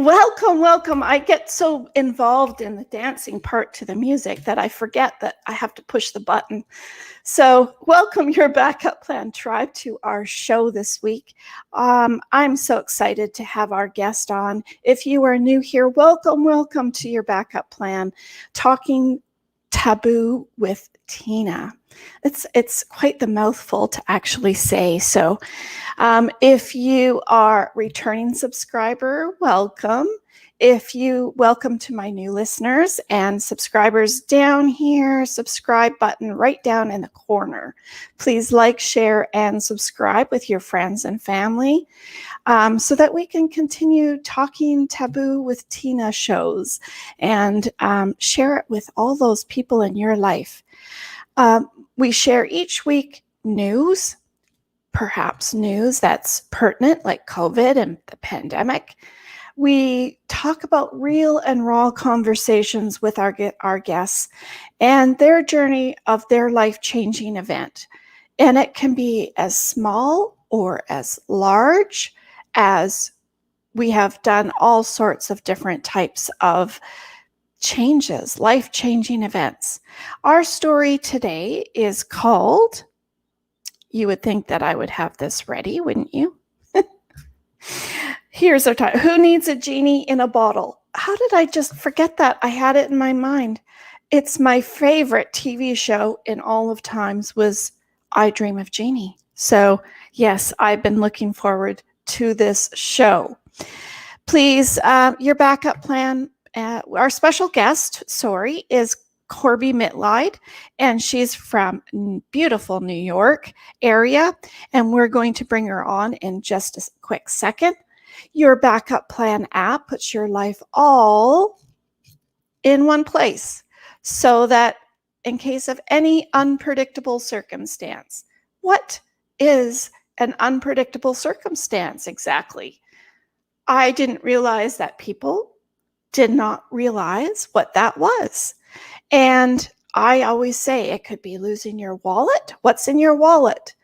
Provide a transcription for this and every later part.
Welcome, welcome. I get so involved in the dancing part to the music that I forget that I have to push the button. So welcome your Backup Plan tribe to our show this week. I'm so excited to have our guest on. If you are new here, welcome to your Backup Plan, Talking Taboo with Tina. It's quite the mouthful to actually say. So if you are a returning subscriber, welcome. Welcome to my new listeners and subscribers down here, subscribe button right down in the corner. Please like, share, and subscribe with your friends and family so that we can continue talking taboo with Tina shows and share it with all those people in your life. We share each week news, perhaps news that's pertinent like COVID and the pandemic. We talk about real and raw conversations with our guests and their journey of their life-changing event. And it can be as small or as large as we have done all sorts of different types of changes, life-changing events. Our story today is called, you would think that I would have this ready, wouldn't you? Here's our title. Who needs a genie in a bottle? How did I just forget that? I had it in my mind. It's my favorite TV show in all of times was I Dream of Genie. So yes, I've been looking forward to this show. Please, your backup plan. Our special guest, is Corbie Mitleid, and she's from beautiful New York area, and we're going to bring her on in just a quick second. Your Backup Plan app puts your life all in one place so that in case of any unpredictable circumstance. What is an unpredictable circumstance exactly? I didn't realize that people did not realize what that was. And I always say it could be losing your wallet. What's in your wallet?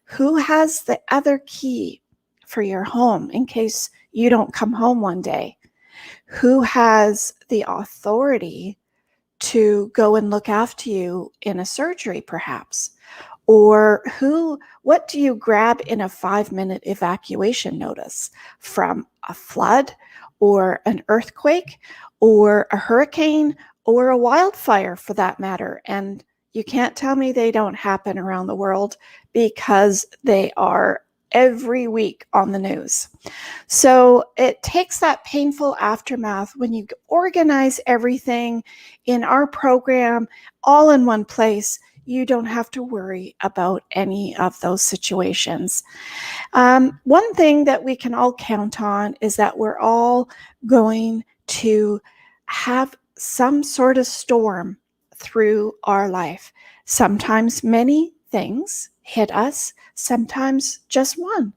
Who has the other key for your home in case you don't come home one day? Who has the authority to go and look after you in a surgery, perhaps? Or what do you grab in a 5-minute evacuation notice from a flood or an earthquake or a hurricane or a wildfire for that matter? And you can't tell me they don't happen around the world because they are every week on the news. So it takes that painful aftermath when you organize everything in our program all in one place. You don't have to worry about any of those situations. One thing that we can all count on is that we're all going to have some sort of storm through our life. Sometimes many things hit us, sometimes just one.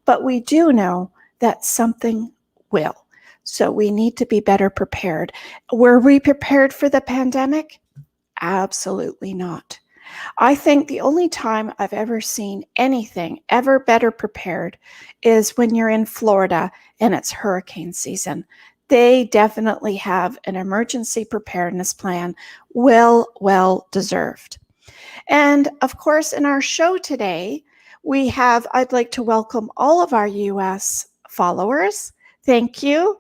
But we do know that something will. So we need to be better prepared. Were we prepared for the pandemic? Absolutely not. I think the only time I've ever seen anything ever better prepared is when you're in Florida and it's hurricane season. They definitely have an emergency preparedness plan, well deserved. And of course, in our show today, I'd like to welcome all of our US followers. Thank you.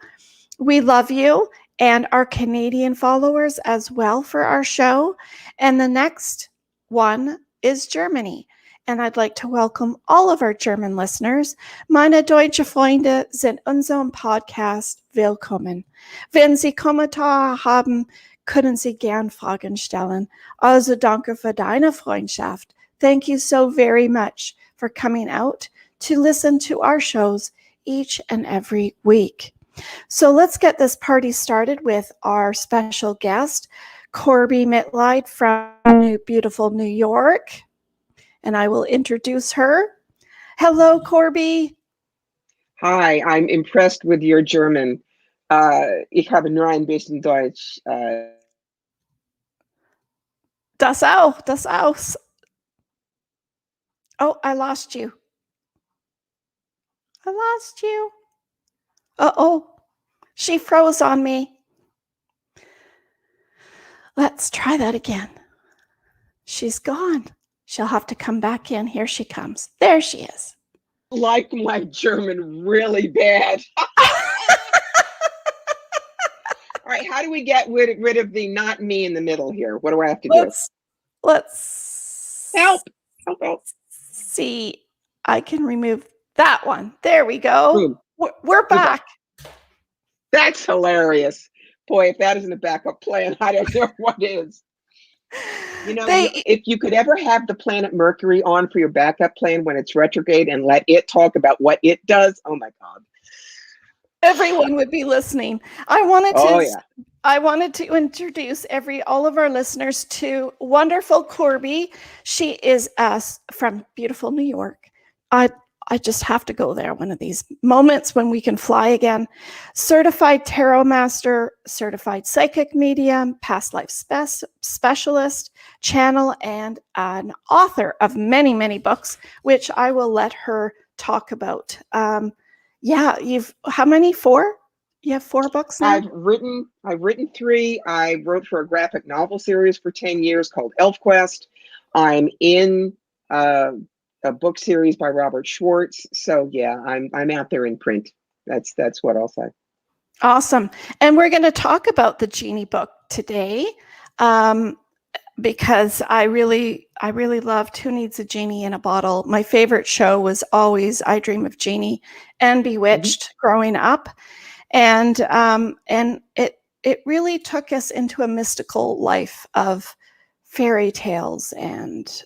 We love you, and our Canadian followers as well for our show. And the next one is Germany. And I'd like to welcome all of our German listeners. Meine deutsche Freunde sind unserem Podcast willkommen. Wenn Sie Kommentare haben, können Sie gern Fragen stellen. Also danke für deine Freundschaft. Thank you so very much for coming out to listen to our shows each and every week. So let's get this party started with our special guest, Corbie Mitleid from beautiful New York. And I will introduce her. Hello, Corbie. Hi, I'm impressed with your German. Ich habe nur ein bisschen Deutsch. Das auch. Oh, I lost you. Uh-oh. She froze on me. Let's try that again. She's gone. She'll have to come back in. Here she comes. There she is. Like my German really bad. All right, how do we get rid of the not me in the middle here? What do I have to do? Let's Help! Help! See. I can remove that one. There we go. Boom. We're back. That's hilarious. Boy, if that isn't a backup plan, I don't know what is. You know, if you could ever have the planet Mercury on for your backup plan when it's retrograde and let it talk about what it does, oh my God. Everyone would be listening. I wanted to introduce all of our listeners to wonderful Corbie. She is from beautiful New York. I just have to go there one of these moments when we can fly again. Certified tarot master, certified psychic medium, past life specialist, channel, and an author of many, many books, which I will let her talk about. Yeah, how many? 4? You have 4 books now? I've written 3. I wrote for a graphic novel series for 10 years called Elf Quest. I'm in a book series by Robert Schwartz. So yeah, I'm out there in print. That's what I'll say. Awesome. And we're going to talk about the Genie book today. Because I really loved Who Needs a Genie in a Bottle. My favorite show was always I Dream of Genie and Bewitched growing up. And it really took us into a mystical life of fairy tales and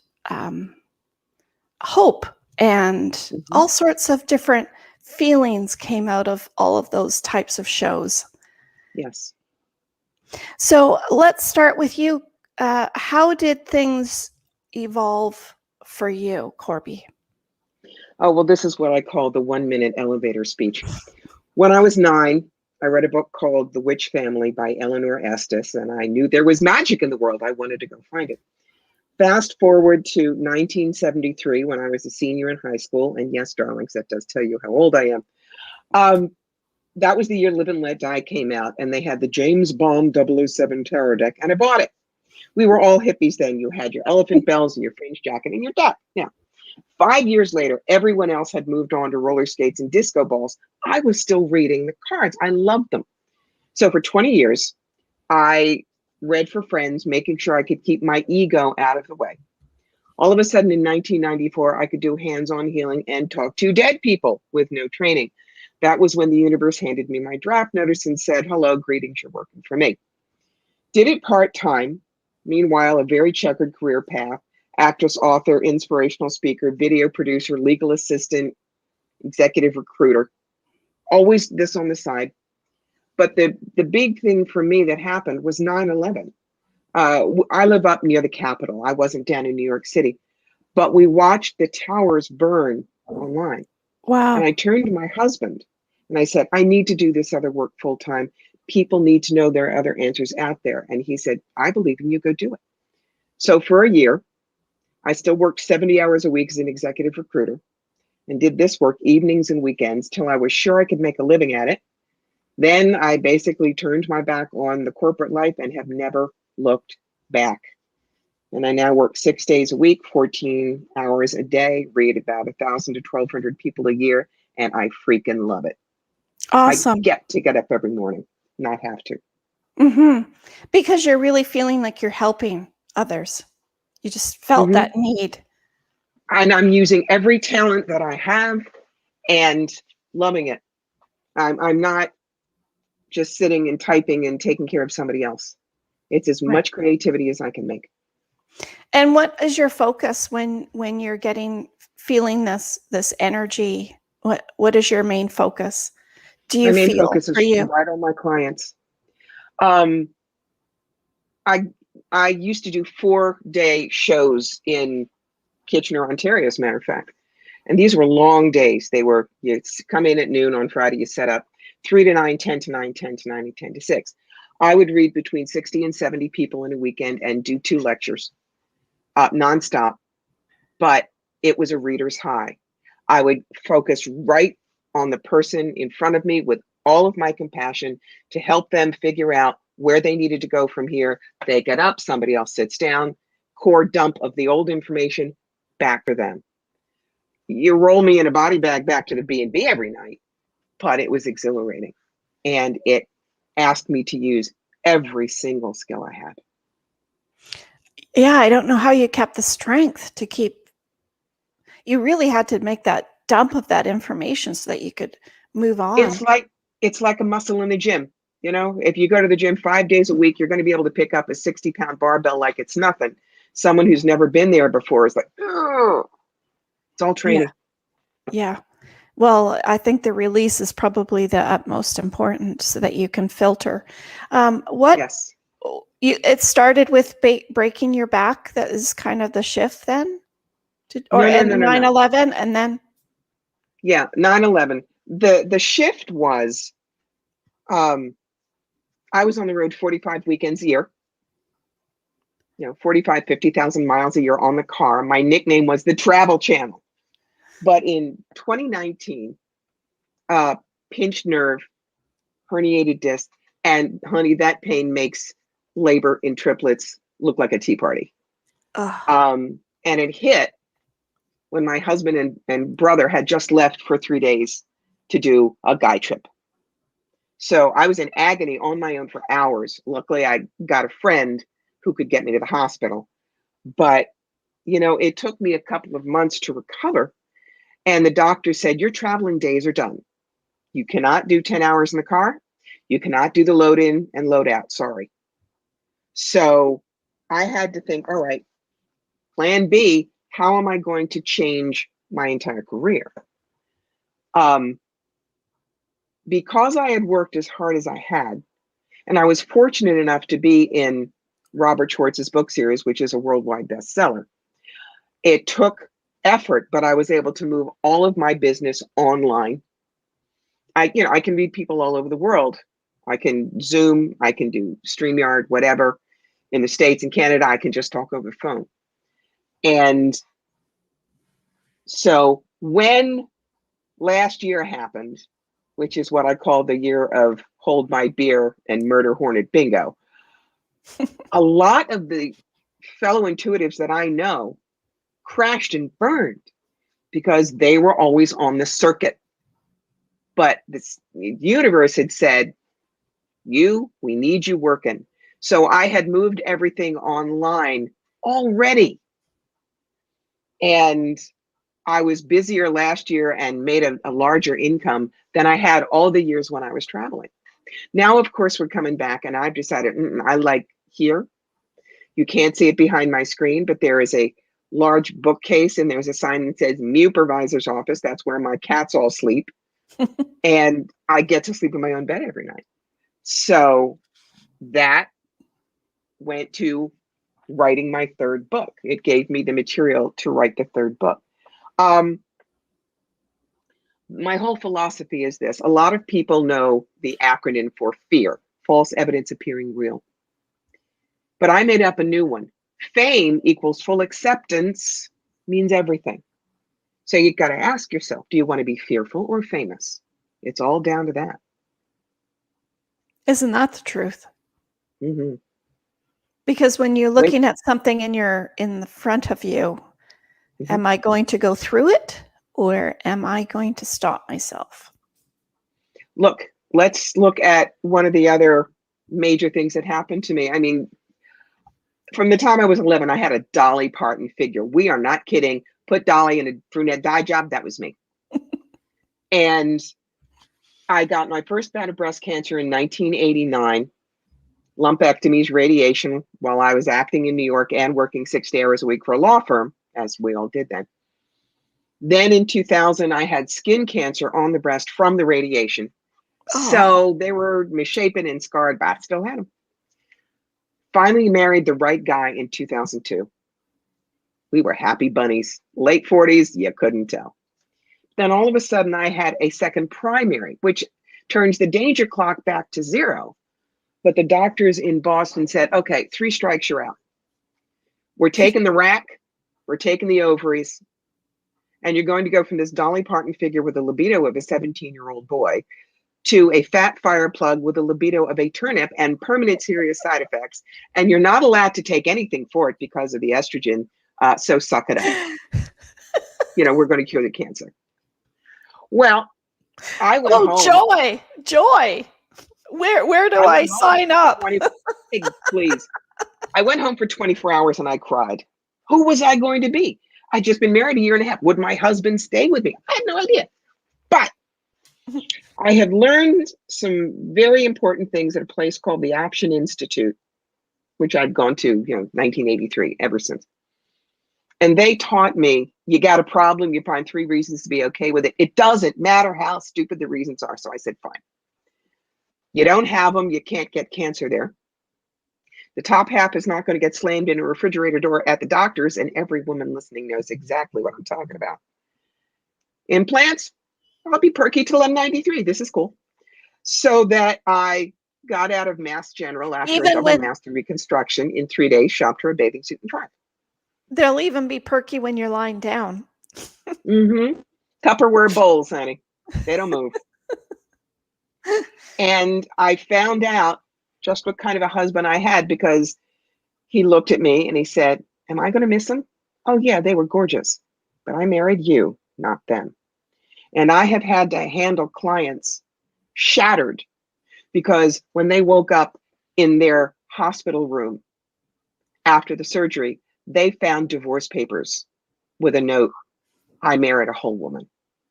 hope, and all sorts of different feelings came out of all of those types of shows. Yes. So let's start with you. How did things evolve for you, Corbie? Oh, well, this is what I call the 1-minute elevator speech. When I was 9, I read a book called The Witch Family by Eleanor Estes, and I knew there was magic in the world. I wanted to go find it. Fast forward to 1973 when I was a senior in high school, and yes, darlings, that does tell you how old I am. That was the year Live and Let Die came out, and they had the James Bond 007 tarot deck, and I bought it. We were all hippies then. You had your elephant bells and your fringe jacket and your duck. Now, 5 years later, everyone else had moved on to roller skates and disco balls. I was still reading the cards. I loved them. So for 20 years, I read for friends, making sure I could keep my ego out of the way. All of a sudden in 1994, I could do hands-on healing and talk to dead people with no training. That was when the universe handed me my draft notice and said, hello, greetings, you're working for me. Did it part-time. Meanwhile, a very checkered career path: actress, author, inspirational speaker, video producer, legal assistant, executive recruiter. Always this on the side. But the big thing for me that happened was 9/11. I live up near the Capitol. I wasn't down in New York City, but we watched the towers burn online. Wow. And I turned to my husband and I said, I need to do this other work full time. People need to know there are other answers out there. And he said, I believe in you, go do it. So for a year, I still worked 70 hours a week as an executive recruiter and did this work evenings and weekends till I was sure I could make a living at it. Then I basically turned my back on the corporate life and have never looked back. And I now work 6 days a week, 14 hours a day, read about 1,000 to 1,200 people a year, and I freaking love it. Awesome. I get to get up every morning, not have to. Because you're really feeling like you're helping others. You just felt that need. And I'm using every talent that I have and loving it. I'm not just sitting and typing and taking care of somebody else. It's as much creativity as I can make. And what is your focus when you're feeling this energy? What is your main focus? Do you my main feel focus is right on my clients. I used to do 4-day shows in Kitchener, Ontario, as a matter of fact. And these were long days. They were, you come in at noon on Friday, you set up 3 to 9, 10 to 9, 10 to 9, and 10 to 6. I would read between 60 and 70 people in a weekend and do 2 lectures nonstop. But it was a reader's high. I would focus right on the person in front of me with all of my compassion to help them figure out where they needed to go from here. They get up, somebody else sits down, core dump of the old information back for them. You roll me in a body bag back to the B&B every night, but it was exhilarating. And it asked me to use every single skill I had. Yeah, I don't know how you kept the strength to keep. You really had to make that dump of that information so that you could move on. It's like a muscle in the gym. You know, if you go to the gym 5 days a week, you're going to be able to pick up a 60-pound barbell like it's nothing. Someone who's never been there before is like, oh, it's all training. Yeah. Well, I think the release is probably the utmost important so that you can filter. Yes. It started with breaking your back. That is kind of the shift then? No. 9/11 and then? Yeah, 9/11. The shift was, I was on the road 45 weekends a year. 45, 50,000 miles a year on the car. My nickname was the Travel Channel. But in 2019, pinched nerve, herniated disc, and honey, that pain makes labor in triplets look like a tea party. And it hit when my husband and brother had just left for 3 days to do a guy trip. So I was in agony on my own for hours. Luckily, I got a friend who could get me to the hospital. But, it took me a couple of months to recover. And the doctor said, your traveling days are done. You cannot do 10 hours in the car. You cannot do the load in and load out. Sorry. So I had to think, all right, plan B, how am I going to change my entire career? Because I had worked as hard as I had, and I was fortunate enough to be in Robert Schwartz's book series, which is a worldwide bestseller. It took effort, but I was able to move all of my business online. I can meet people all over the world. I can Zoom, I can do StreamYard, whatever. In the States and Canada, I can just talk over the phone. And so when last year happened, which is what I call the year of hold my beer and murder hornet bingo, a lot of the fellow intuitives that I know crashed and burned because they were always on the circuit. But the universe had said, we need you working. So I had moved everything online already. And I was busier last year and made a larger income than I had all the years when I was traveling. Now, of course, we're coming back and I've decided I like here. You can't see it behind my screen, but there is a large bookcase and there's a sign that says Supervisor's office. That's where my cats all sleep. And I get to sleep in my own bed every night. So that went to writing my third book. It gave me the material to write the third book. My whole philosophy is this. A lot of people know the acronym for FEAR, false evidence appearing real. But I made up a new one. Fame equals full acceptance means everything. So you've got to ask yourself, do you want to be fearful or famous? It's all down to that. Isn't that the truth? Mm-hmm. Because when you're looking at something in the front of you, mm-hmm. Am I going to go through it or am I going to stop myself? Look, let's look at one of the other major things that happened to me. I mean, from the time I was 11, I had a Dolly Parton figure. We are not kidding. Put Dolly in a brunette dye job. That was me. And I got my first bout of breast cancer in 1989. Lumpectomies, radiation, while I was acting in New York and working 60 hours a week for a law firm, as we all did then. Then in 2000, I had skin cancer on the breast from the radiation. Oh. So they were misshapen and scarred, but I still had them. Finally married the right guy in 2002. We were happy bunnies. Late 40s, you couldn't tell. Then all of a sudden, I had a second primary, which turns the danger clock back to 0. But the doctors in Boston said, okay, 3 strikes, you're out. We're taking the rack, we're taking the ovaries, and you're going to go from this Dolly Parton figure with the libido of a 17-year-old boy to a fat fire plug with a libido of a turnip and permanent serious side effects. And you're not allowed to take anything for it because of the estrogen. So suck it up. We're going to cure the cancer. Well, I went home. Joy. Where do I sign up? Please. I went home for 24 hours and I cried. Who was I going to be? I'd just been married a year and a half. Would my husband stay with me? I had no idea. But I have learned some very important things at a place called the Action Institute, which I'd gone to, 1983, ever since. And they taught me, you got a problem, you find 3 reasons to be okay with it. It doesn't matter how stupid the reasons are. So I said, fine. You don't have them, you can't get cancer there. The top half is not going to get slammed in a refrigerator door at the doctor's, and every woman listening knows exactly what I'm talking about. Implants, I'll be perky till I'm 93. This is cool. So that I got out of Mass General after a double master reconstruction in 3 days, shopped for a bathing suit and tried. They'll even be perky when you're lying down. Tupperware bowls, honey. They don't move. And I found out just what kind of a husband I had, because he looked at me and he said, am I going to miss them? Oh, yeah, they were gorgeous. But I married you, not them. And I have had to handle clients shattered because when they woke up in their hospital room after the surgery, they found divorce papers with a note, I married a whole woman,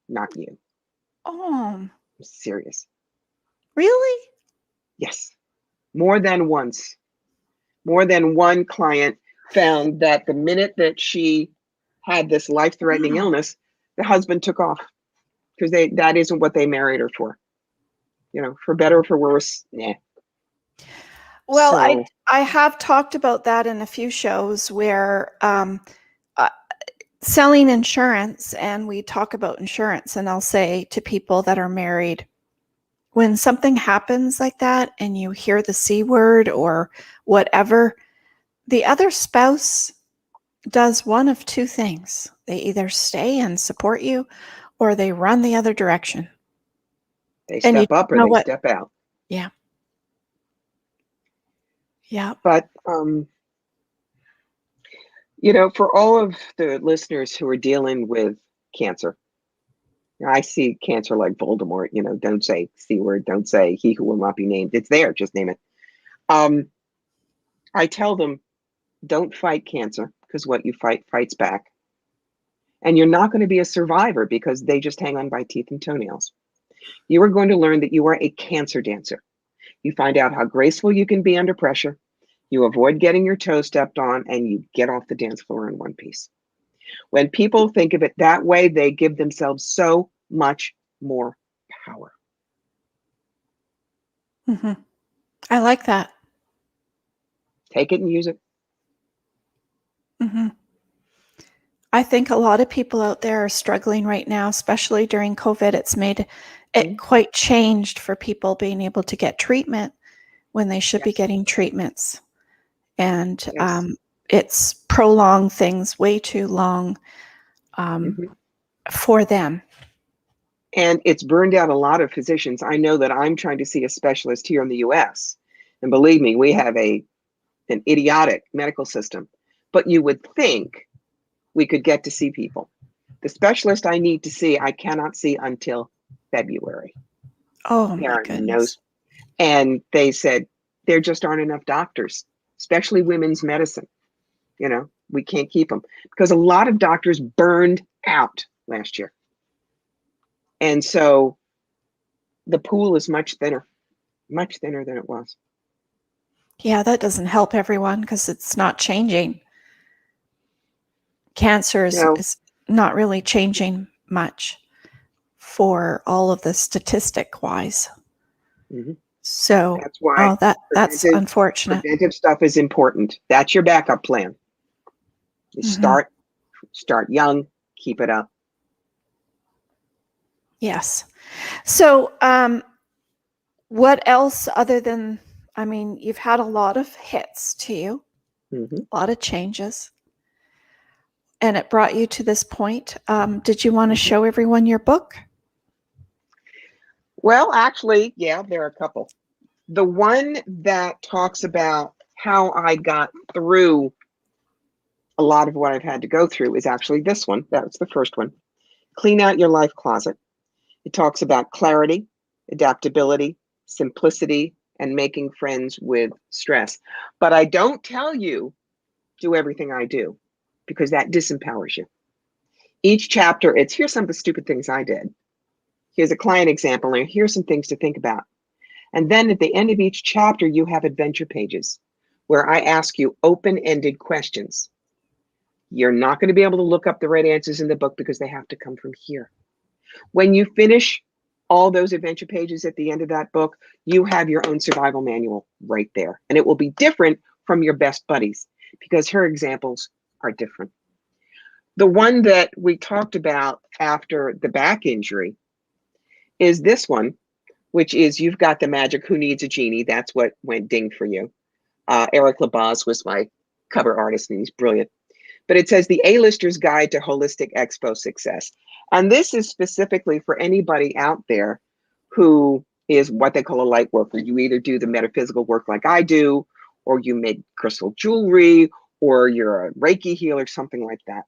not you. Oh. I'm serious. Really? Yes. More than once. More than one client found that the minute that she had this life-threatening illness, the husband took off because that isn't what they married her for. For better or for worse, nah. Well, so, I have talked about that in a few shows where selling insurance, and we talk about insurance, and I'll say to people that are married, when something happens like that and you hear the C word or whatever, the other spouse does one of 2 things. They either stay and support you or they run the other direction. They step up or they step out. Yeah. Yeah. But, for all of the listeners who are dealing with cancer, I see cancer like Voldemort, don't say C word, don't say he who will not be named. It's there, just name it. I tell them, don't fight cancer, because what you fight fights back. And you're not going to be a survivor because they just hang on by teeth and toenails. You are going to learn that you are a cancer dancer. You find out how graceful you can be under pressure. You avoid getting your toe stepped on, and you get off the dance floor in one piece. When people think of it that way, they give themselves so much more power. Mm-hmm. I like that. Take it and use it. Mm-hmm. I think a lot of people out there are struggling right now, especially during COVID. It's made it quite changed for people being able to get treatment when they should be getting treatments. And it's prolonged things way too long for them. And it's burned out a lot of physicians. I know that I'm trying to see a specialist here in the US. And believe me, we have an idiotic medical system. But you would think we could get to see people. The specialist I need to see, I cannot see until February. Oh, my goodness. And they said, there just aren't enough doctors, especially women's medicine. We can't keep them because a lot of doctors burned out last year. And so the pool is much thinner than it was. Yeah, that doesn't help everyone because it's not changing. Cancer is not really changing much for all of the statistic wise. Mm-hmm. So that's why that's unfortunate. Preventive stuff is important. That's your backup plan. You start young, keep it up. Yes. So what else other than, you've had a lot of hits to you, a lot of changes, and it brought you to this point. Did you want to show everyone your book? Well, actually, yeah, there are a couple. The one that talks about how I got through a lot of what I've had to go through is actually this one. That's the first one. Clean out your life closet. It talks about clarity, adaptability, simplicity, and making friends with stress. But I don't tell you do everything I do because that disempowers you. Each chapter, it's here's some of the stupid things I did. Here's a client example, and here's some things to think about. And then at the end of each chapter, you have adventure pages where I ask you open-ended questions. You're not going to be able to look up the right answers in the book because they have to come from here. When you finish all those adventure pages at the end of that book, you have your own survival manual right there. And it will be different from your best buddies because her examples are different. The one that we talked about after the back injury is this one, which is You've Got the Magic, Who Needs a Genie? That's what went ding for you. Eric Labaz was my cover artist, and he's brilliant. But it says The A-Lister's Guide to Holistic Expo Success. And this is specifically for anybody out there who is what they call a light worker. You either do the metaphysical work like I do, or you make crystal jewelry, or you're a Reiki healer, something like that.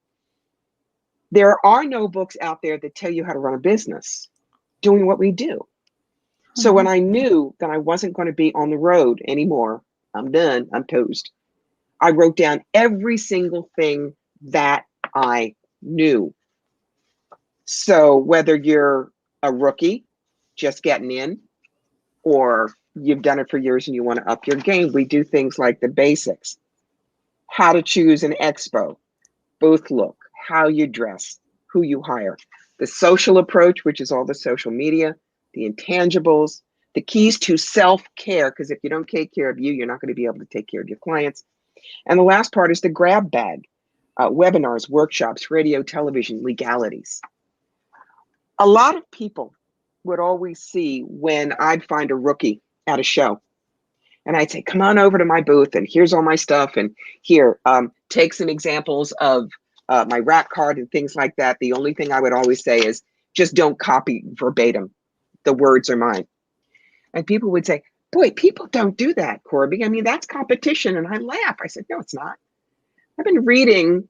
There are no books out there that tell you how to run a business doing what we do. So when I knew that I wasn't going to be on the road anymore, I'm done, I'm toast. I wrote down every single thing that I knew. So whether you're a rookie just getting in, or you've done it for years and you want to up your game, we do things like the basics. How to choose an expo, booth look, how you dress, who you hire, the social approach, which is all the social media, the intangibles, the keys to self-care, because if you don't take care of you, you're not going to be able to take care of your clients. And the last part is the grab bag, webinars, workshops, radio, television, legalities. A lot of people would always see when I'd find a rookie at a show, and I'd say, come on over to my booth, and here's all my stuff, and here, take some examples of my rap card and things like that. The only thing I would always say is just don't copy verbatim. The words are mine. And people would say, boy, people don't do that, Corbie. I mean, that's competition. And I laugh. I said, no, it's not. I've been reading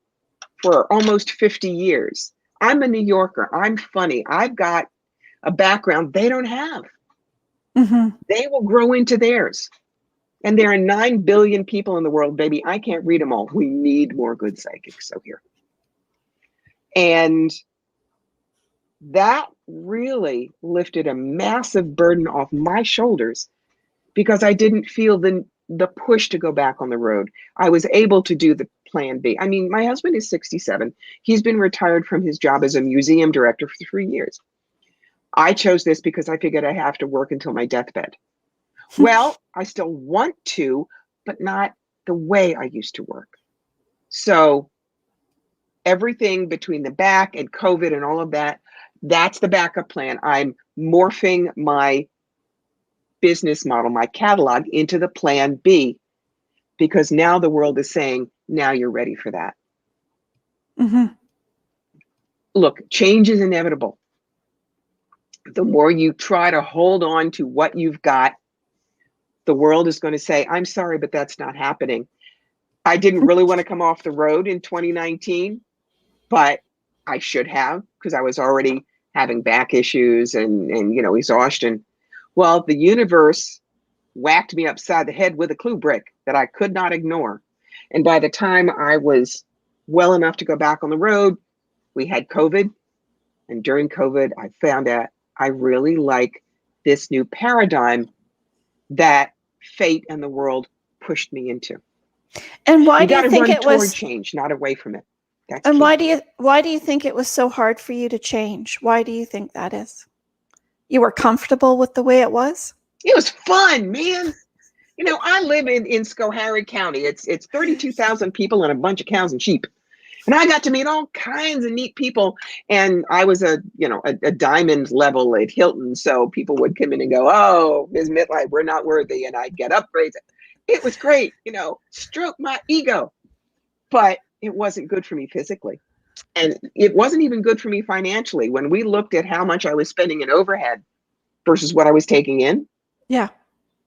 for almost 50 years. I'm a New Yorker. I'm funny. I've got a background they don't have. They will grow into theirs. And there are 9 billion people in the world, baby. I can't read them all. We need more good psychics. So here. And that really lifted a massive burden off my shoulders because I didn't feel the push to go back on the road. I was able to do the plan B. I mean, my husband is 67. He's been retired from his job as a museum director for 3 years. I chose this because I figured I have to work until my deathbed. Well, I still want to, but not the way I used to work. So everything between the back and COVID and all of that, that's the backup plan. I'm morphing my business model, my catalog, into the plan B, because now the world is saying, now you're ready for that. Look, change is inevitable. The more you try to hold on to what you've got, the world is going to say, I'm sorry, but that's not happening. I didn't really want to come off the road in 2019, but I should have, because I was already having back issues and exhaustion. Well, the universe whacked me upside the head with a clue brick that I could not ignore. And by the time I was well enough to go back on the road, we had COVID. And during COVID, I found out I really like this new paradigm that fate and the world pushed me into. And why You do got you to think run it toward was? change, not away from it. That's And key. why do you think it was so hard for you to change? Why do you think that is? You were comfortable with the way it was? It was fun, man. I live in Schoharie County. It's 32,000 people and a bunch of cows and sheep. And I got to meet all kinds of neat people. And I was a diamond level at Hilton. So people would come in and go, oh, Ms. Midlight, we're not worthy. And I'd get upgrades. It was great, stroke my ego. But it wasn't good for me physically. And it wasn't even good for me financially. When we looked at how much I was spending in overhead, versus what I was taking in. Yeah.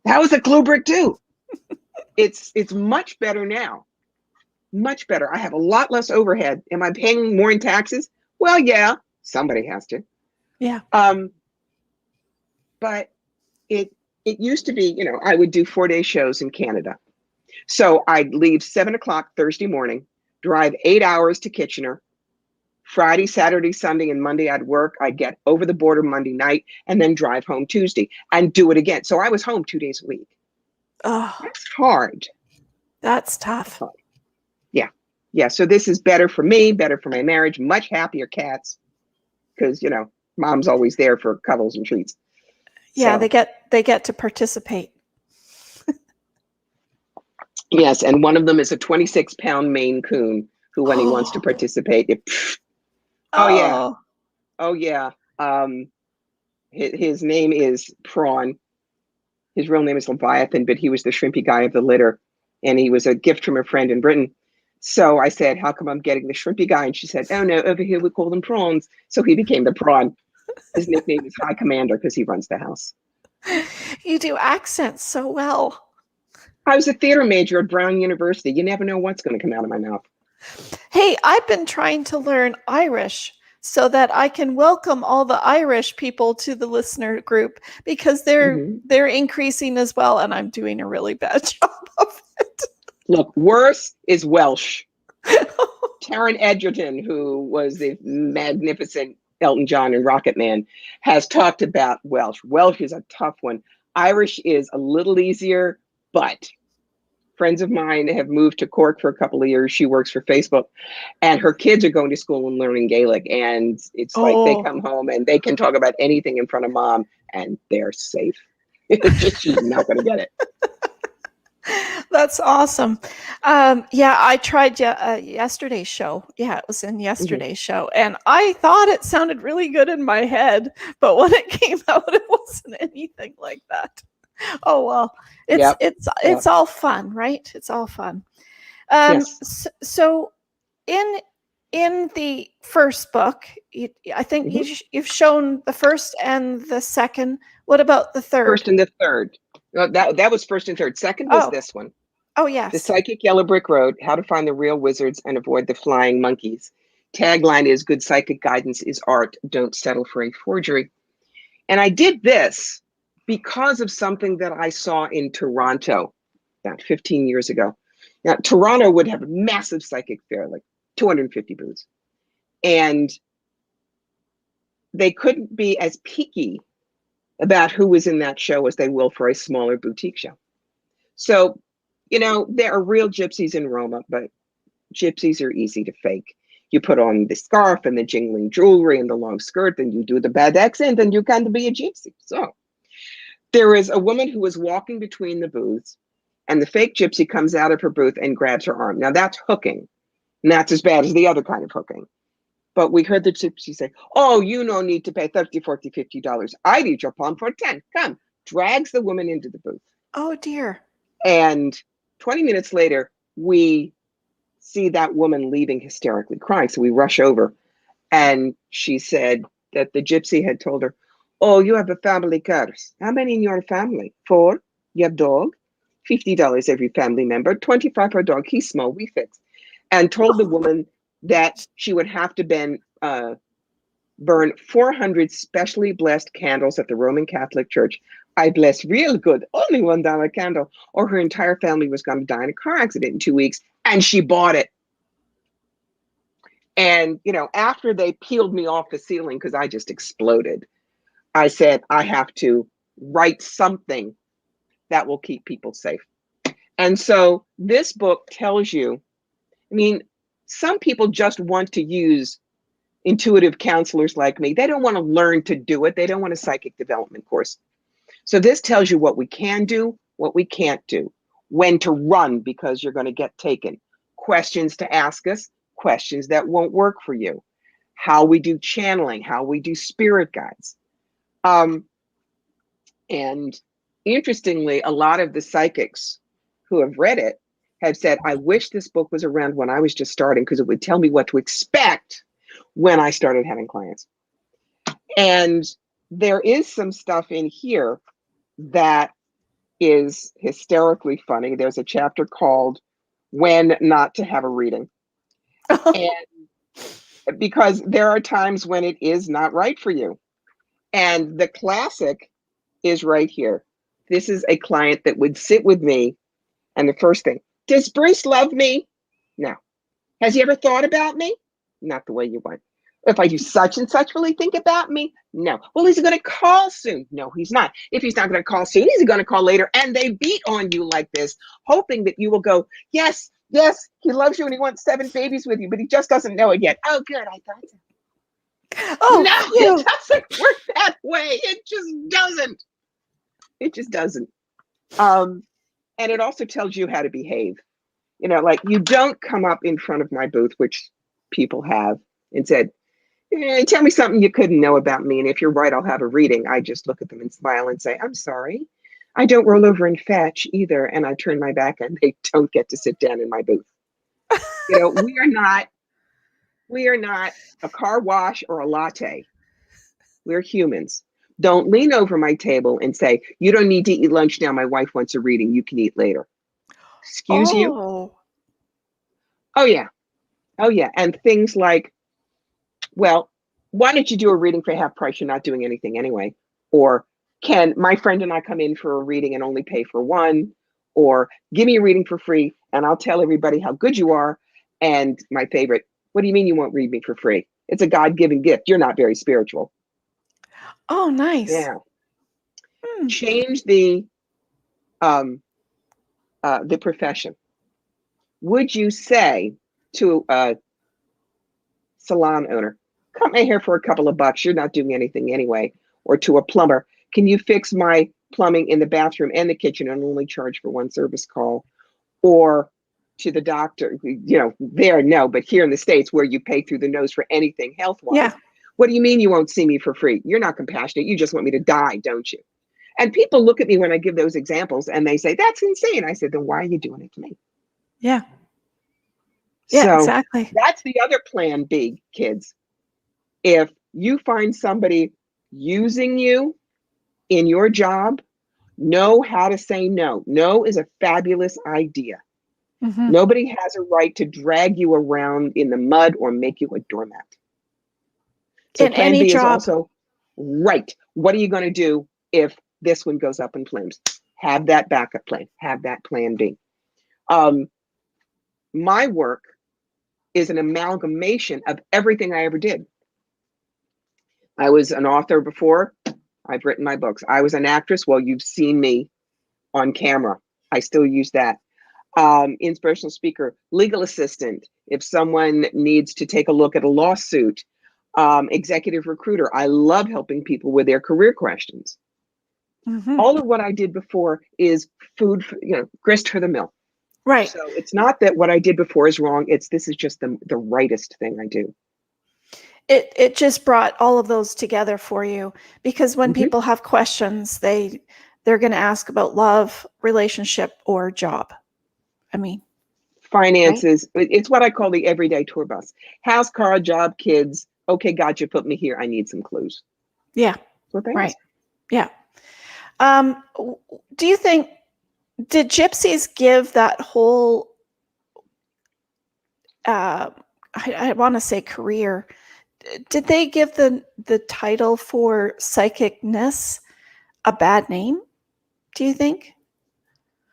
That was a clue brick too. It's much better now. Much better. I have a lot less overhead. Am I paying more in taxes? Well, yeah, somebody has to. Yeah. But it used to be, I would do 4-day shows in Canada. So I'd leave 7:00 Thursday morning, drive 8 hours to Kitchener. Friday, Saturday, Sunday, and Monday I'd work. I'd get over the border Monday night and then drive home Tuesday and do it again. So I was home 2 days a week. Oh, That's hard. that's tough. Yeah. Yeah. So this is better for me, better for my marriage, much happier cats. Because, mom's always there for cuddles and treats. Yeah, So, they get to participate. yes, and one of them is a 26-pound Maine Coon who, when he wants to participate, oh yeah. His name is Prawn. His real name is Leviathan, but he was the shrimpy guy of the litter, and he was a gift from a friend in Britain. So I said, "How come I'm getting the shrimpy guy?" And she said, "Oh no, over here we call them prawns." So he became the Prawn. His nickname is High Commander because he runs the house. You do accents so well. I was a theater major at Brown University. You never know what's going to come out of my mouth. Hey, I've been trying to learn Irish so that I can welcome all the Irish people to the listener group because they're increasing as well, and I'm doing a really bad job of it. Look, worse is Welsh. Taron Egerton, who was the magnificent Elton John and Rocket Man, has talked about Welsh. Welsh is a tough one. Irish is a little easier, but friends of mine have moved to Cork for a couple of years. She works for Facebook, and her kids are going to school and learning Gaelic. And it's like they come home and they can talk about anything in front of mom, and they're safe. She's not going to get it. That's awesome. Yeah, I tried yesterday's show. Yeah, it was in yesterday's show, and I thought it sounded really good in my head, but when it came out, it wasn't anything like that. Oh well, it's all fun, right? It's all fun. Yes. So in the first book, I think you've shown the first and the second. What about the third? First and the third. That was first and third. Second was this one. Oh, yes. The Psychic Yellow Brick Road, How to Find the Real Wizards and Avoid the Flying Monkeys. Tagline is Good Psychic Guidance is Art. Don't settle for a forgery. And I did this because of something that I saw in Toronto about 15 years ago. Now, Toronto would have a massive psychic fair, like 250 booths. And they couldn't be as picky about who was in that show as they will for a smaller boutique show. So, there are real gypsies in Roma, but gypsies are easy to fake. You put on the scarf and the jingling jewelry and the long skirt, and you do the bad accent, and you can't be a gypsy. So there is a woman who is walking between the booths, and the fake gypsy comes out of her booth and grabs her arm. Now that's hooking, and that's as bad as the other kind of hooking. But we heard the gypsy say, "Oh, you no need to pay $30, $40, $50. I need your palm for 10. Come." Drags the woman into the booth. Oh, dear. And 20 minutes later, we see that woman leaving hysterically crying. So we rush over, and she said that the gypsy had told her, "Oh, you have a family curse. How many in your family? 4. You have dog? $50 every family member. 25 per dog. He's small. We fix." And told the woman that she would have to burn 400 specially blessed candles at the Roman Catholic Church. I bless real good, only $1 candle, or her entire family was going to die in a car accident in 2 weeks. And she bought it. And, after they peeled me off the ceiling, because I just exploded, I said, I have to write something that will keep people safe. And so this book tells you, some people just want to use intuitive counselors like me. They don't want to learn to do it. They don't want a psychic development course. So this tells you what we can do, what we can't do, when to run because you're going to get taken, questions to ask us, questions that won't work for you, how we do channeling, how we do spirit guides. And interestingly, a lot of the psychics who have read it have said, I wish this book was around when I was just starting because it would tell me what to expect when I started having clients. And there is some stuff in here that is hysterically funny. There's a chapter called When Not to Have a Reading. And because there are times when it is not right for you. And the classic is right here. This is a client that would sit with me, and the first thing, does Bruce love me? No. Has he ever thought about me? Not the way you want. If I do such and such, will he think about me? No. Well, is he going to call soon? No, he's not. If he's not going to call soon, he's going to call later. And they beat on you like this, hoping that you will go, yes, yes, he loves you and he wants 7 babies with you, but he just doesn't know it yet. Oh, good, I thought so. Oh, no, it doesn't work that way. It just doesn't. It just doesn't. And it also tells you how to behave. You know, like you don't come up in front of my booth, which people have, and said, tell me something you couldn't know about me. And if you're right, I'll have a reading. I just look at them and smile and say, I'm sorry. I don't roll over and fetch either. And I turn my back and they don't get to sit down in my booth. You know, we are not a car wash or a latte. We're humans. Don't lean over my table and say, you don't need to eat lunch now. My wife wants a reading. You can eat later. Excuse you? Oh, yeah. Oh, yeah. And things like, well, why don't you do a reading for half price? You're not doing anything anyway. Or can my friend and I come in for a reading and only pay for one? Or give me a reading for free and I'll tell everybody how good you are. And my favorite, what do you mean you won't read me for free? It's a God-given gift. You're not very spiritual. Oh, nice. Yeah. Change the profession. Would you say to a salon owner, cut my hair for a couple of bucks, you're not doing anything anyway? Or to a plumber, can you fix my plumbing in the bathroom and the kitchen and only charge for one service call? Or to the doctor, you know, no, but here in the States where you pay through the nose for anything health-wise. Yeah. What do you mean you won't see me for free? You're not compassionate. You just want me to die, don't you? And people look at me when I give those examples and they say, that's insane. I said, then why are you doing it to me? Yeah. Yeah, So exactly. that's the other plan B, kids. If you find somebody using you in your job, know how to say no. No is a fabulous idea. Mm-hmm. Nobody has a right to drag you around in the mud or make you a doormat. So in plan any B is job. also, right, what are you going to do if this one goes up in flames? Have that backup plan. Have that plan B. My work is an amalgamation of everything I ever did. I was an author before. I've written my books. I was an actress. Well, you've seen me on camera. I still use that. Inspirational speaker, legal assistant. If someone needs to take a look at a lawsuit, executive recruiter. I love helping people with their career questions. Mm-hmm. All of what I did before is food, grist for the mill. Right. So it's not that what I did before is wrong. This is just the rightest thing I do. It just brought all of those together for you, because when Mhm. people have questions, they're going to ask about love, relationship, or job. I mean, finances. Right? It's what I call the everyday tour bus. House, car, job, kids. Okay, God, you put me here. I need some clues. Yeah. That's what they Right. ask. Yeah. Do you think, did gypsies give that whole, I want to say career, did they give the title for psychicness a bad name, do you think?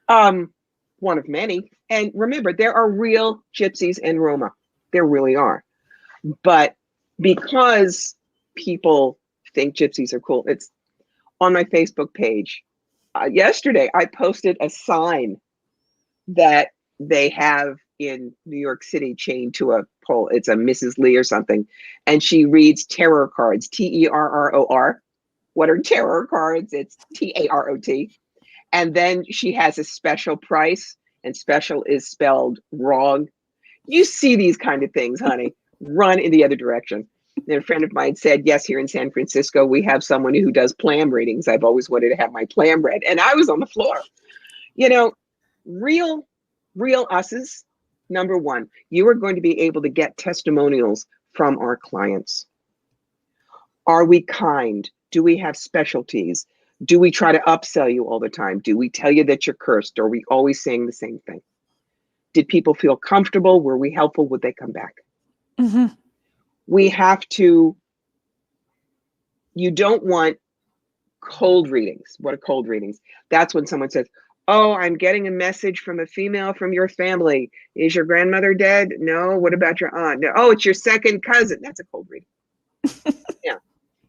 One of many. And remember, there are real gypsies in Roma. There really are. But because people think gypsies are cool, it's on my Facebook page. Yesterday, I posted a sign that they have in New York City chained to a pole. It's a Mrs. Lee or something. And she reads tarot cards, Terror. What are tarot cards? It's TAROT. And then she has a special price, and special is spelled wrong. You see these kind of things, honey, run in the other direction. And a friend of mine said, yes, here in San Francisco, we have someone who does plan readings. I've always wanted to have my plan read. And I was on the floor. Real us's, number one, you are going to be able to get testimonials from our clients. Are we kind? Do we have specialties? Do we try to upsell you all the time? Do we tell you that you're cursed? Or are we always saying the same thing? Did people feel comfortable? Were we helpful? Would they come back? Hmm. We have to, you don't want cold readings. What are cold readings? That's when someone says, oh, I'm getting a message from a female from your family. Is your grandmother dead? No. What about your aunt? No. Oh, it's your second cousin. That's a cold reading. Yeah.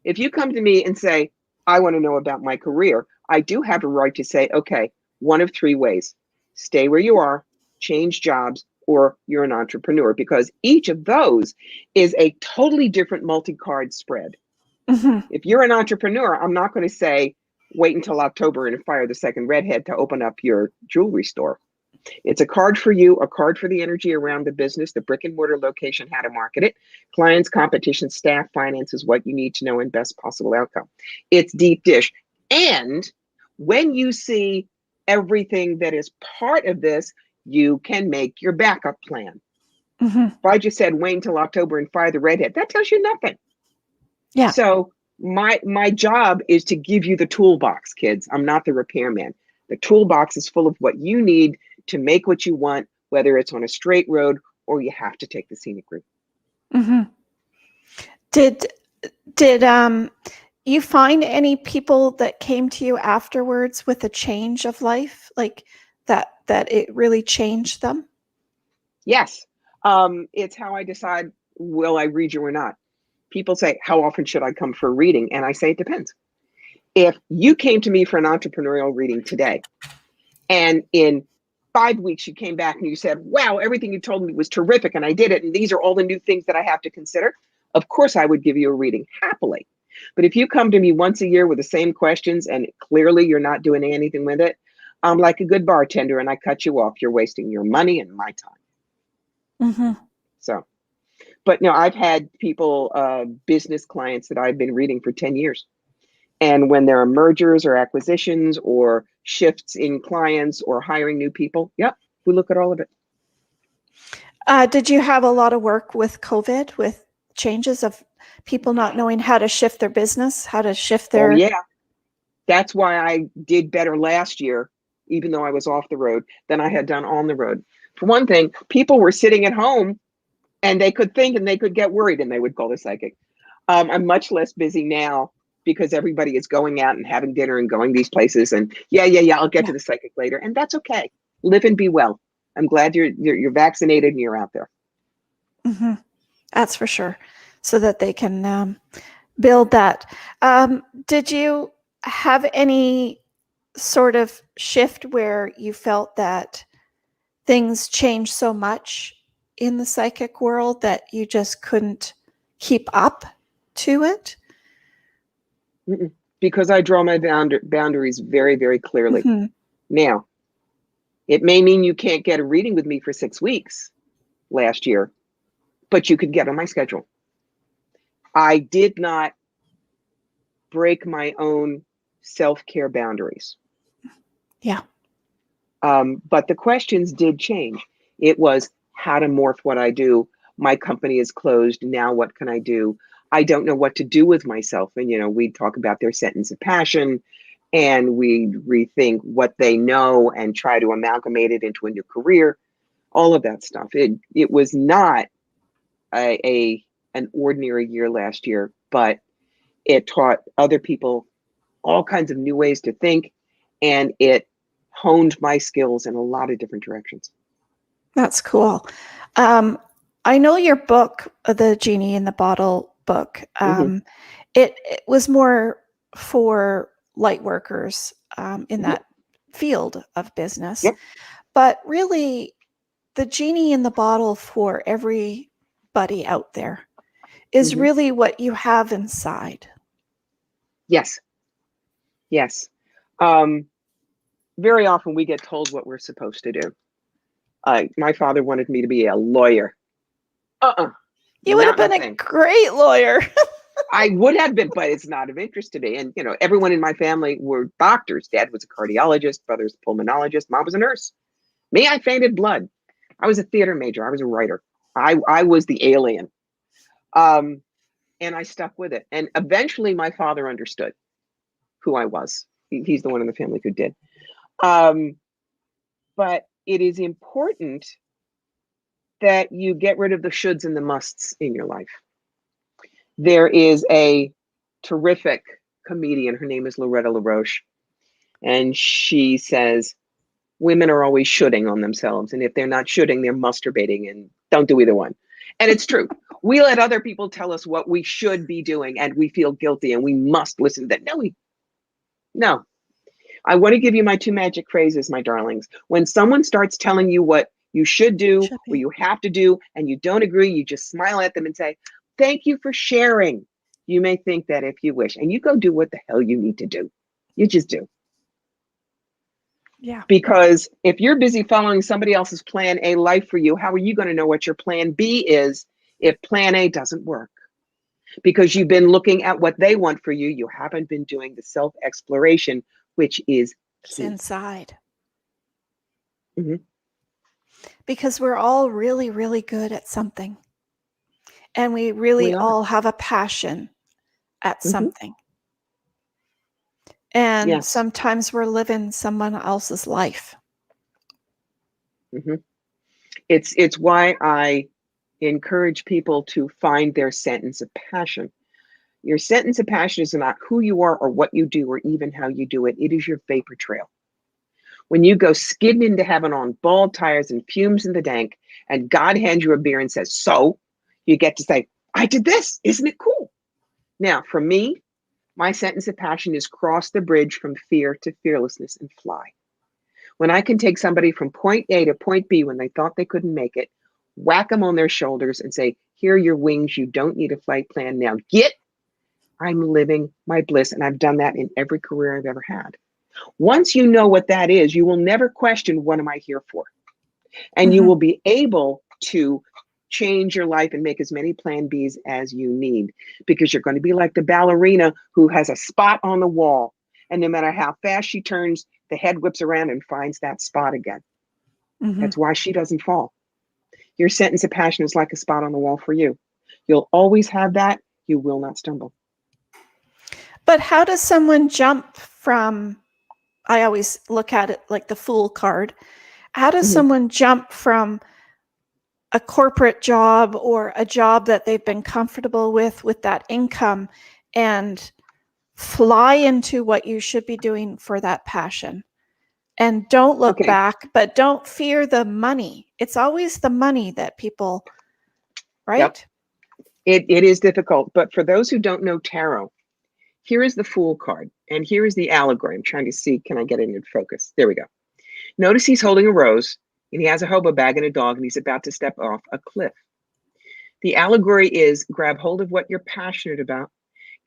If you come to me and say, I want to know about my career, I do have a right to say, okay, one of three ways: stay where you are, change jobs, or you're an entrepreneur, because each of those is a totally different multi-card spread. Hmm. If you're an entrepreneur, I'm not going to say, wait until October and fire the second redhead to open up your jewelry store. It's a card for you, a card for the energy around the business, the brick and mortar location, how to market it, clients, competition, staff, finances, what you need to know, and best possible outcome. It's deep dish. And when you see everything that is part of this, you can make your backup plan. Hmm. If I just said wait until October and fire the redhead, that tells you nothing. Yeah. So my job is to give you the toolbox, kids. I'm not the repairman. The toolbox is full of what you need to make what you want, whether it's on a straight road or you have to take the scenic route. Hmm. Did you find any people that came to you afterwards with a change of life, like that it really changed them? Yes. It's how I decide, will I read you or not? People say, how often should I come for a reading? And I say, it depends. If you came to me for an entrepreneurial reading today, and in 5 weeks you came back and you said, wow, everything you told me was terrific and I did it, and these are all the new things that I have to consider, of course I would give you a reading happily. But if you come to me once a year with the same questions and clearly you're not doing anything with it, I'm like a good bartender and I cut you off. You're wasting your money and my time. Hmm. So, but no, I've had people, business clients that I've been reading for 10 years. And when there are mergers or acquisitions or shifts in clients or hiring new people, yep, we look at all of it. Did you have a lot of work with COVID, with changes of people not knowing how to shift their business, how to shift Oh, their? yeah. That's why I did better last year, even though I was off the road, than I had done on the road. For one thing, people were sitting at home and they could think and they could get worried and they would call the psychic. I'm much less busy now because everybody is going out and having dinner and going these places. And yeah, I'll get to the psychic later, and that's okay. Live and be well. I'm glad you're vaccinated and you're out there. Hmm. That's for sure, so that they can build that. Did you have any sort of shift where you felt that things changed so much in the psychic world that you just couldn't keep up to it? Mm-mm. Because I draw my boundaries very, very clearly. Hmm. Now, it may mean you can't get a reading with me for 6 weeks last year, but you could get on my schedule. I did not break my own self-care boundaries. Yeah. But the questions did change. It was how to morph what I do. My company is closed. Now what can I do? I don't know what to do with myself. And, we talk about their sentence of passion and we rethink what they know and try to amalgamate it into a new career, all of that stuff. It was not an ordinary year last year, but it taught other people all kinds of new ways to think, and it honed my skills in a lot of different directions. That's cool. I know your book, the Genie in the Bottle book. Mm-hmm. It was more for light workers in Mm-hmm. that field of business, Yep. but really, the Genie in the Bottle for everybody out there is Mm-hmm. really what you have inside. Yes. Yes. Very often we get told what we're supposed to do. My father wanted me to be a lawyer. You would have Not my been a thing. great lawyer. I would have been, but it's not of interest to me. And, everyone in my family were doctors. Dad was a cardiologist, brother's a pulmonologist, mom was a nurse. Me, I fainted blood. I was a theater major. I was a writer. I was the alien. and I stuck with it. And eventually my father understood who I was. He's the one in the family who did. But it is important that you get rid of the shoulds and the musts in your life. There is a terrific comedian. Her name is Loretta LaRoche. And she says, women are always shoulding on themselves. And if they're not shoulding, they're masturbating, and don't do either one. And it's true. We let other people tell us what we should be doing, and we feel guilty, and we must listen to that. No. I want to give you my 2 magic phrases, my darlings. When someone starts telling you what you should do or you have to do, and you don't agree, you just smile at them and say, thank you for sharing. You may think that if you wish, and you go do what the hell you need to do. You just do. Yeah. Because if you're busy following somebody else's plan A life for you, how are you going to know what your plan B is if plan A doesn't work? Because you've been looking at what they want for you. You haven't been doing the self-exploration, which is It's key. inside. Mm-hmm. Because we're all really, really good at something. And we really all have a passion at something. And sometimes we're living someone else's life. Mm-hmm. It's why I encourage people to find their sentence of passion. Your sentence of passion is not who you are or what you do or even how you do it. It is your vapor trail. When you go skidding into heaven on bald tires and fumes in the dank, and God hands you a beer and says, so, you get to say, I did this. Isn't it cool? Now, for me, my sentence of passion is cross the bridge from fear to fearlessness and fly. When I can take somebody from point A to point B when they thought they couldn't make it, whack them on their shoulders and say, here are your wings. You don't need a flight plan. Now get. I'm living my bliss. And I've done that in every career I've ever had. Once you know what that is, you will never question, what am I here for? And you will be able to change your life and make as many plan Bs as you need, because you're going to be like the ballerina who has a spot on the wall. And no matter how fast she turns, the head whips around and finds that spot again. That's why she doesn't fall. Your sentence of passion is like a spot on the wall for you. You'll always have that. You will not stumble. But how does someone jump from, I always look at it like the Fool card. How does someone jump from a corporate job or a job that they've been comfortable with that income, and fly into what you should be doing for that passion? And don't look back, but don't fear the money. It's always the money that people, right? Yep. It is difficult. But for those who don't know tarot, here is the Fool card. And here is the allegory. I'm trying to see, can I get it in focus? There we go. Notice he's holding a rose, and he has a hobo bag and a dog, and he's about to step off a cliff. The allegory is grab hold of what you're passionate about,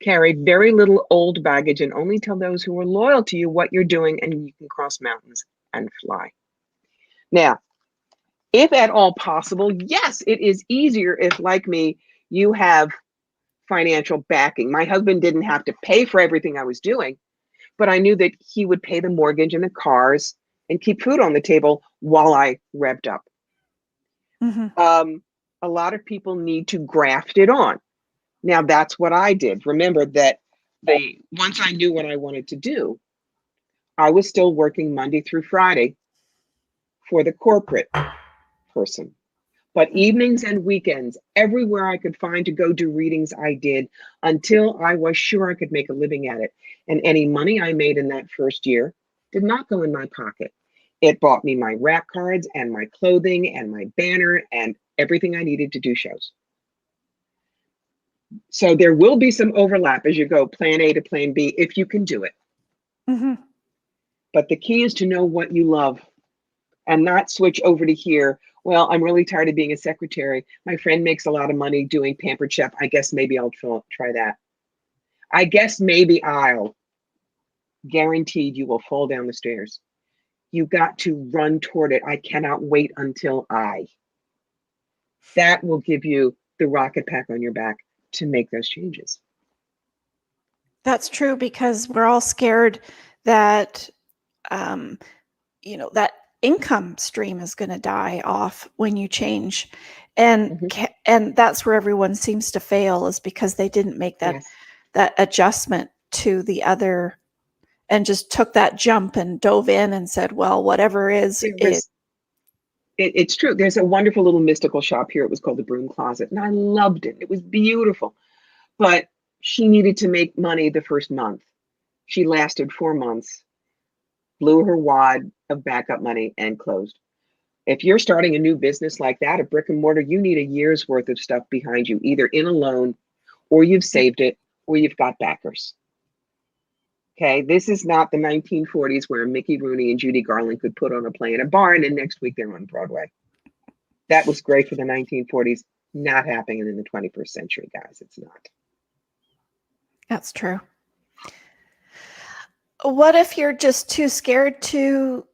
carry very little old baggage, and only tell those who are loyal to you what you're doing, and you can cross mountains and fly. Now, if at all possible, yes, it is easier if, like me, you have financial backing. My husband didn't have to pay for everything I was doing, but I knew that he would pay the mortgage and the cars and keep food on the table while I revved up. A lot of people need to graft it on. Now, that's what I did. Remember that once I knew what I wanted to do, I was still working Monday through Friday for the corporate person. But evenings and weekends, everywhere I could find to go do readings, I did, until I was sure I could make a living at it. And any money I made in that first year did not go in my pocket. It bought me my rack cards and my clothing and my banner and everything I needed to do shows. So there will be some overlap as you go plan A to plan B, if you can do it. But the key is to know what you love and not switch over to here. Well, I'm really tired of being a secretary. My friend makes a lot of money doing Pampered Chef. I guess maybe I'll try that. I guess maybe I'll. Guaranteed you will fall down the stairs. You got to run toward it. I cannot wait until that will give you the rocket pack on your back to make those changes. That's true, because we're all scared that, that income stream is going to die off when you change. And Mhm. and that's where everyone seems to fail, is because they didn't make Yes. that adjustment to the other, and just took that jump and dove in and said, well, whatever is There it. was, it's true. There's a wonderful little mystical shop here. It was called the Broom Closet, and I loved it. It was beautiful. But she needed to make money the first month. She lasted 4 months, blew her wad of backup money, and closed. If you're starting a new business like that, a brick and mortar, you need a year's worth of stuff behind you, either in a loan, or you've saved it, or you've got backers. Okay, this is not the 1940s where Mickey Rooney and Judy Garland could put on a play in a barn and next week they're on Broadway. That was great for the 1940s, not happening in the 21st century, guys. It's not. That's true. What if you're just too scared to,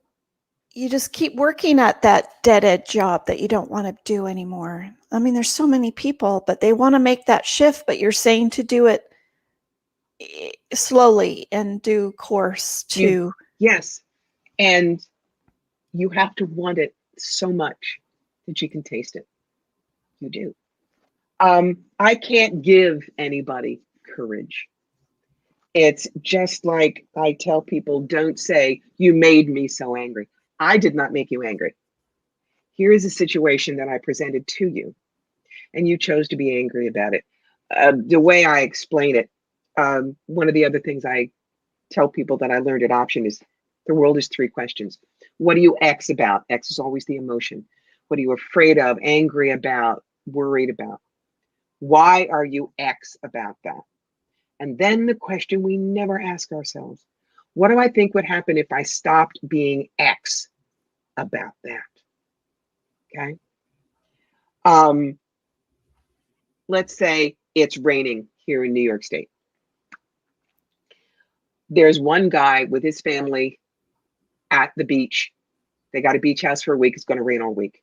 you just keep working at that dead end job that you don't want to do anymore? I mean, there's so many people, but they want to make that shift, but you're saying to do it slowly and do course You, to. yes, and you have to want it so much that you can taste it. You do. I can't give anybody courage. It's just like I tell people, don't say, you made me so angry. I did not make you angry. Here is a situation that I presented to you, and you chose to be angry about it. The way I explain it, one of the other things I tell people that I learned at Option is the world is 3 questions. What are you X about? X is always the emotion. What are you afraid of, angry about, worried about? Why are you X about that? And then the question we never ask ourselves, what do I think would happen if I stopped being X about that? Okay. Let's say it's raining here in New York State. There's one guy with his family at the beach. They got a beach house for a week. It's going to rain all week.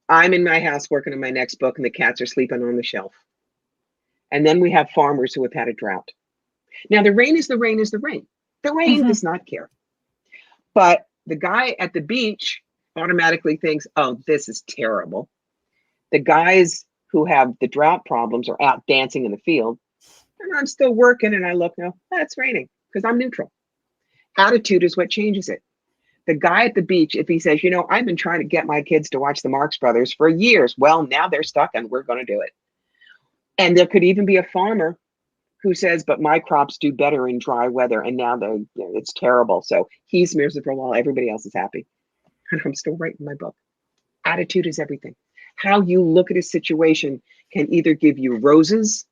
I'm in my house working on my next book, and the cats are sleeping on the shelf. And then we have farmers who have had a drought. Now, the rain is the rain is the rain. The rain does not care. But the guy at the beach automatically thinks, oh, this is terrible. The guys who have the drought problems are out dancing in the field. And I'm still working, and I look, no, it's raining, because I'm neutral. Attitude is what changes it. The guy at the beach, if he says, I've been trying to get my kids to watch the Marx Brothers for years. Well, now they're stuck and we're going to do it. And there could even be a farmer who says, but my crops do better in dry weather. And now it's terrible. So he's miserable while everybody else is happy. And I'm still writing my book. Attitude is everything. How you look at a situation can either give you roses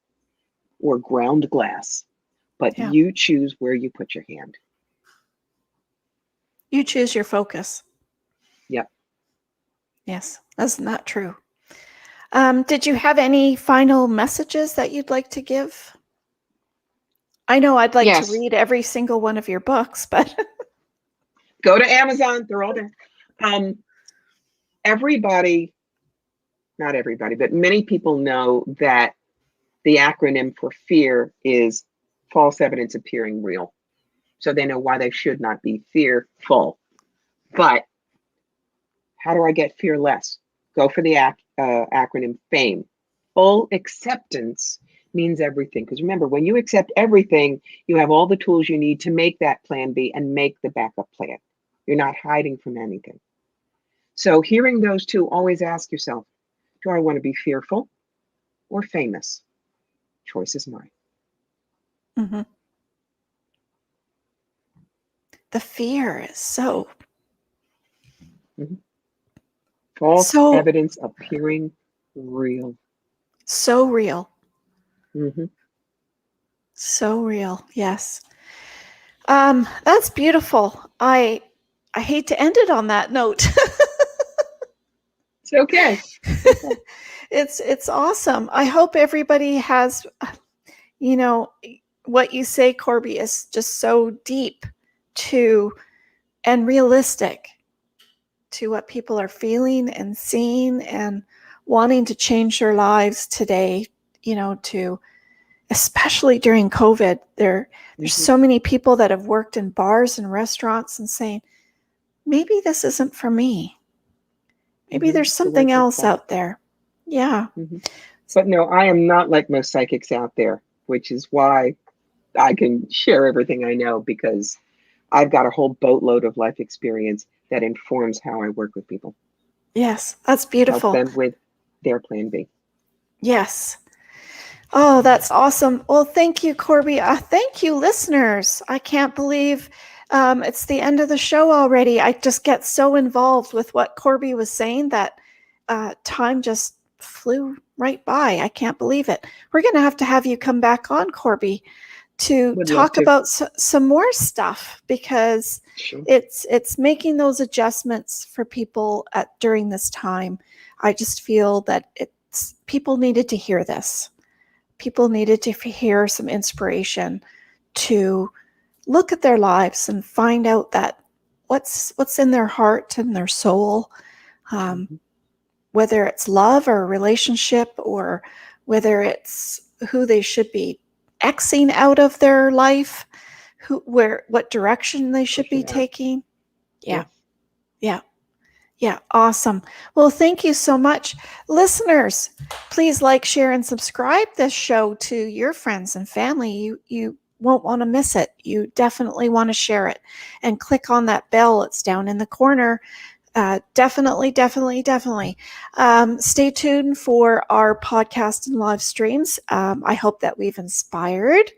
or ground glass, but you choose where you put your hand. You choose your focus. Yep. Yes, that's not true. Did you have any final messages that you'd like to give? I know I'd like to read every single one of your books, but go to Amazon. They're all there. Everybody, not everybody, but many people know that the acronym for fear is false evidence appearing real. So they know why they should not be fearful. But how do I get fearless? Go for the acronym FAME. Full acceptance means everything. Because remember, when you accept everything, you have all the tools you need to make that plan B and make the backup plan. You're not hiding from anything. So hearing those two, always ask yourself, do I want to be fearful or famous? Choice is mine. Mm-hmm. The fear is so... False evidence appearing real. So real. Mm-hmm. So real. Yes. That's beautiful. I hate to end it on that note. It's okay. It's awesome. I hope everybody has, what you say, Corbie, is just so deep to and realistic to what people are feeling and seeing and wanting to change their lives today, to, especially during COVID, there's so many people that have worked in bars and restaurants and saying, maybe this isn't for me. Maybe there's The words something of else God. out there. Yeah. But no, I am not like most psychics out there, which is why I can share everything I know, because I've got a whole boatload of life experience that informs how I work with people, Yes, that's help beautiful. them with their plan B. Yes. Oh, that's awesome. Well, thank you, Corbie. Thank you, listeners. I can't believe it's the end of the show already. I just get so involved with what Corbie was saying that time just flew right by. I can't believe it. We're going to have you come back on, Corbie, to Would love talk to. about some more stuff, because Sure. it's making those adjustments for people during this time. I just feel that people needed to hear this. People needed to hear some inspiration to look at their lives and find out that what's in their heart and their soul, whether it's love or relationship, or whether it's who they should be Xing out of their life, what direction they should be taking. Yeah. Yeah. Yeah, awesome. Well, thank you so much. Listeners, please like, share, and subscribe this show to your friends and family. You won't want to miss it. You definitely want to share it. And click on that bell. It's down in the corner. Definitely. Stay tuned for our podcast and live streams. I hope that we've inspired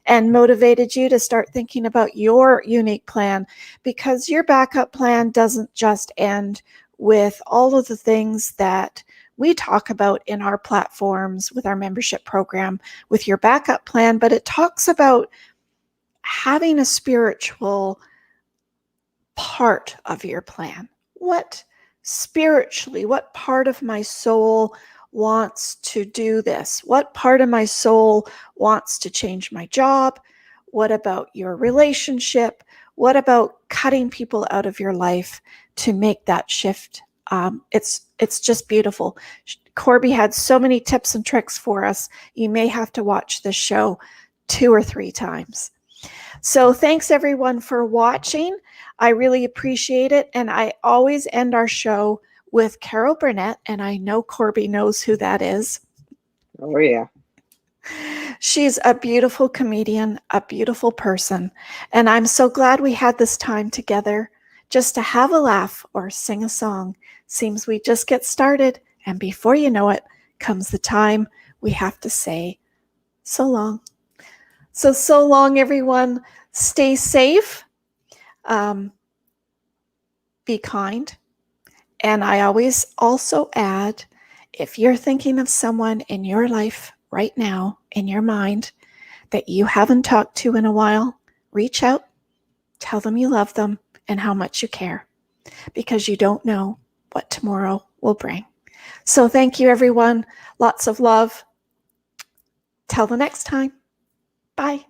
and motivated you to start thinking about your unique plan, because your backup plan doesn't just end with all of the things that we talk about in our platforms with our membership program with your backup plan, but it talks about having a spiritual part of your plan. What part of my soul wants to do this? What part of my soul wants to change my job? What about your relationship? What about cutting people out of your life to make that shift? It's just beautiful. Corbie had so many tips and tricks for us. You may have to watch this show 2 or 3 times. So thanks everyone for watching. I really appreciate it. And I always end our show with Carol Burnett, and I know Corbie knows who that is. Oh, yeah. She's a beautiful comedian, a beautiful person. And I'm so glad we had this time together just to have a laugh or sing a song. Seems we just get started, and before you know it, comes the time we have to say so long. So long, everyone. Stay safe. Be kind. And I always also add, if you're thinking of someone in your life right now, in your mind, that you haven't talked to in a while, reach out, tell them you love them and how much you care, because you don't know what tomorrow will bring. So thank you, everyone. Lots of love. Till the next time. Bye.